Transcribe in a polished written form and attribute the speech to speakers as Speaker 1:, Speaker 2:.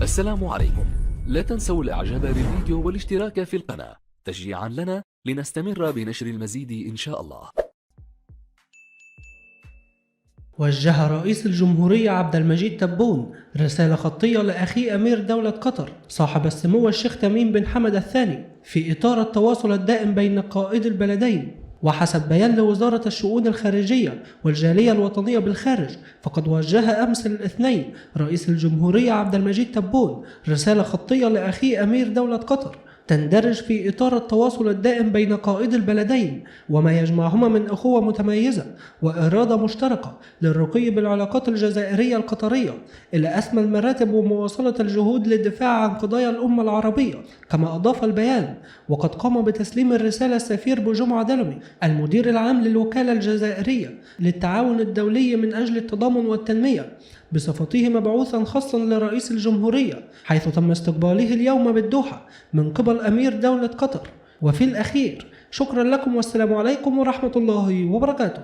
Speaker 1: السلام عليكم. لا تنسوا الاعجاب بالفيديو والاشتراك في القناة تشجيعا لنا لنستمر بنشر المزيد إن شاء الله.
Speaker 2: وجه رئيس الجمهورية عبد المجيد تبون رسالة خطية لأخيه أمير دولة قطر صاحب السمو الشيخ تميم بن حمد الثاني في إطار التواصل الدائم بين قائد البلدين. وحسب بيان لوزارة الشؤون الخارجية والجالية الوطنية بالخارج، فقد وجه أمس الاثنين رئيس الجمهورية عبد المجيد تبون رسالة خطية لأخيه أمير دولة قطر تندرج في إطار التواصل الدائم بين قائد البلدين وما يجمعهما من أخوة متميزة وإرادة مشتركة للرقي بالعلاقات الجزائرية القطرية إلى أسمى المراتب ومواصلة الجهود للدفاع عن قضايا الأمة العربية. كما أضاف البيان: وقد قام بتسليم الرسالة السفير بوجمع دلمي المدير العام للوكالة الجزائرية للتعاون الدولي من أجل التضامن والتنمية بصفته مبعوثا خاصا لرئيس الجمهورية، حيث تم استقباله اليوم بالدوحة من قبل أمير دولة قطر. وفي الأخير شكرا لكم والسلام عليكم ورحمة الله وبركاته.